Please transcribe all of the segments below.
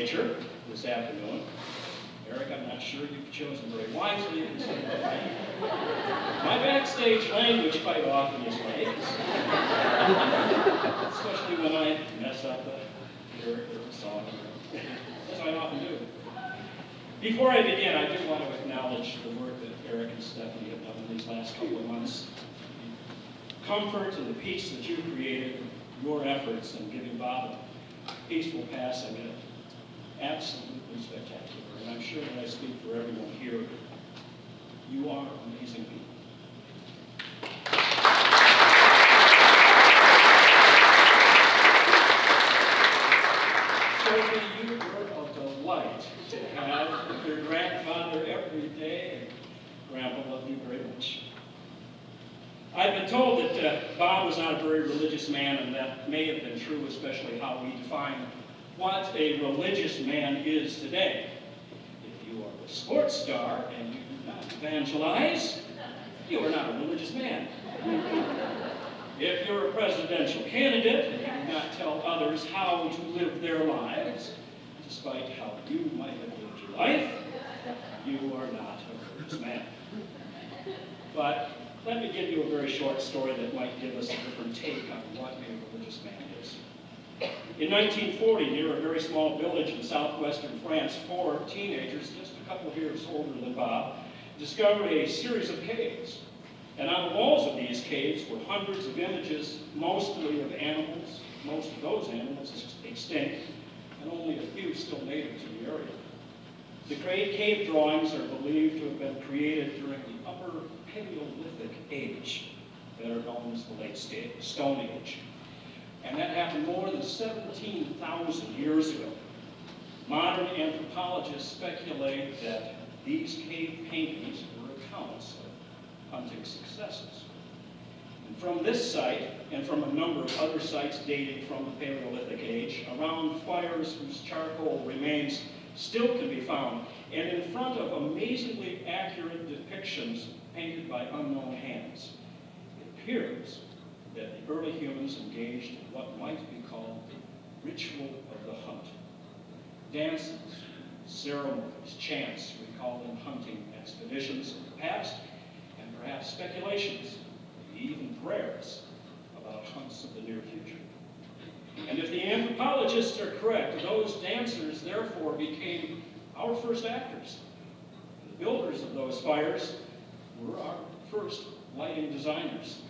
picture this afternoon. Eric, I'm not sure you've chosen very wisely. My backstage language quite often is late, especially when I mess up a lyric or a song, as I often do. Before I begin, I do want to acknowledge the work that Eric and Stephanie have done in these last couple of months. The comfort and the peace that you created, your efforts in giving Bob a peaceful passing, absolutely spectacular. And I'm sure that I speak for everyone here. You are amazing people. Sophie, you were a delight to have with your grandfather every day, and Grandpa loved you very much. I've been told that Bob was not a very religious man, and that may have been true, especially how we define what a religious man is today. If you are a sports star and you do not evangelize, you are not a religious man. If you're a presidential candidate and you do not tell others how to live their lives, despite how you might have lived your life, you are not a religious man. But let me give you a very short story that might give us a different take on what a religious man is. In 1940, near a very small village in southwestern France, 4 teenagers, just a couple of years older than Bob, discovered a series of caves. And on the walls of these caves were hundreds of images, mostly of animals, most of those animals extinct, and only a few still native to the area. The great cave drawings are believed to have been created during the Upper Paleolithic Age, better known as the Late Stone Age. And that happened more than 17,000 years ago. Modern anthropologists speculate that these cave paintings were accounts of hunting successes. And from this site, and from a number of other sites dating from the Paleolithic Age, around fires whose charcoal remains still can be found, and in front of amazingly accurate depictions painted by unknown hands, it appears that the early humans engaged in what might be called the ritual of the hunt. Dances, ceremonies, chants recalling hunting expeditions of the past, and perhaps speculations, even prayers about hunts of the near future. And if the anthropologists are correct, those dancers therefore became our first actors. The builders of those fires were our first lighting designers.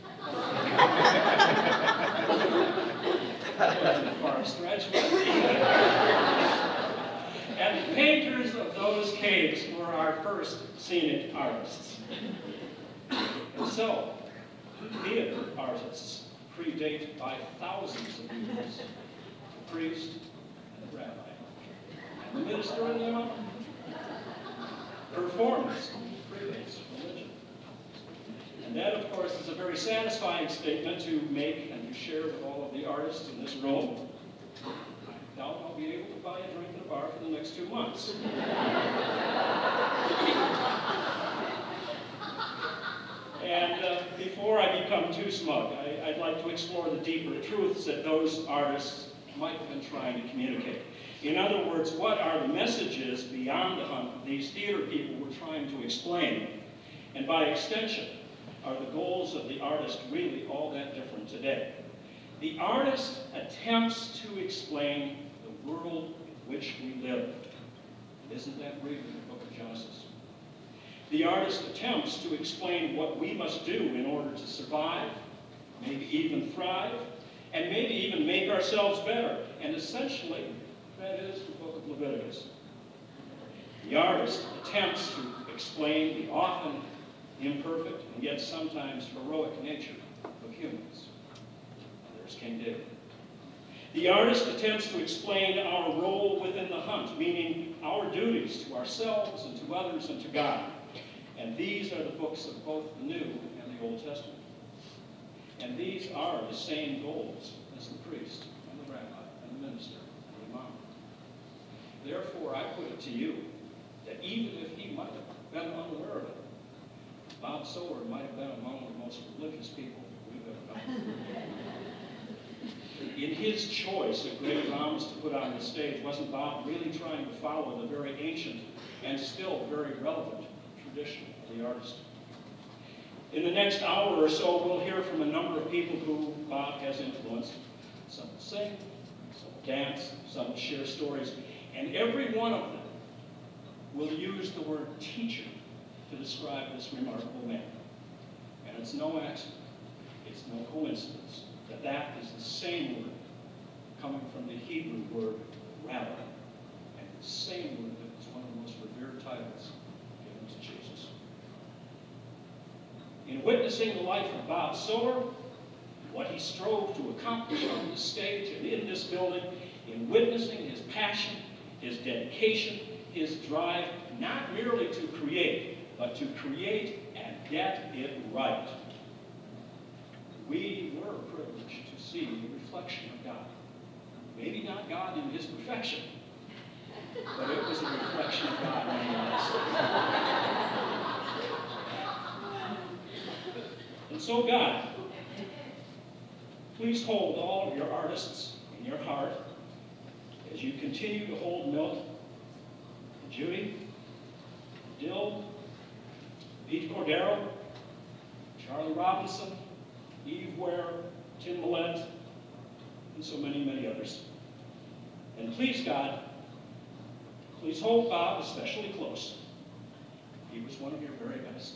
Far stretch. And the painters of those caves were our first scenic artists. And so, theater artists predate by thousands of years the priest and the rabbi, and the minister and the imam. Performance predates religion. And that, of course, is a very satisfying statement to make and to share with all of the artists in this room. I doubt I'll be able to buy a drink at a bar for the next 2 months. And before I become too smug, I'd like to explore the deeper truths that those artists might have been trying to communicate. In other words, what are the messages beyond the hunt these theater people were trying to explain? And by extension, are the goals of the artist really all that different today? The artist attempts to explain the world in which we live. Isn't that reading the book of Genesis? The artist attempts to explain what we must do in order to survive, maybe even thrive, and maybe even make ourselves better. And essentially, that is the book of Leviticus. The artist attempts to explain the often imperfect and yet sometimes heroic nature of humans. There's King David. The artist attempts to explain our role within the hunt, meaning our duties to ourselves and to others and to God. And these are the books of both the New and the Old Testament. And these are the same goals as the priest and the rabbi and the minister and the imam. Therefore, I put it to you that even if he might have been unaware of it, Bob Soward might have been among the most religious people we've ever known. in his choice of great dramas to put on the stage, wasn't Bob really trying to follow the very ancient and still very relevant tradition of the artist? In the next hour or so, we'll hear from a number of people who Bob has influenced. Some will sing, some will dance, some will share stories, and every one of them will use the word teacher to describe this remarkable man. And it's no accident, it's no coincidence that that is the same word coming from the Hebrew word rabbi, and the same word that was one of the most revered titles given to Jesus. In witnessing the life of Bob Siller, what he strove to accomplish on this stage and in this building, in witnessing his passion, his dedication, his drive, not merely to create, but to create and get it right. We were privileged to see the reflection of God. Maybe not God in his perfection, but it was a reflection of God nonetheless. And so God, please hold all of your artists in your heart as you continue to hold Milt, Judy, Dill, Pete Cordero, Charlie Robinson, Eve Ware, Tim Millett, and so many, many others. And please, God, please hold Bob especially close. He was one of your very best.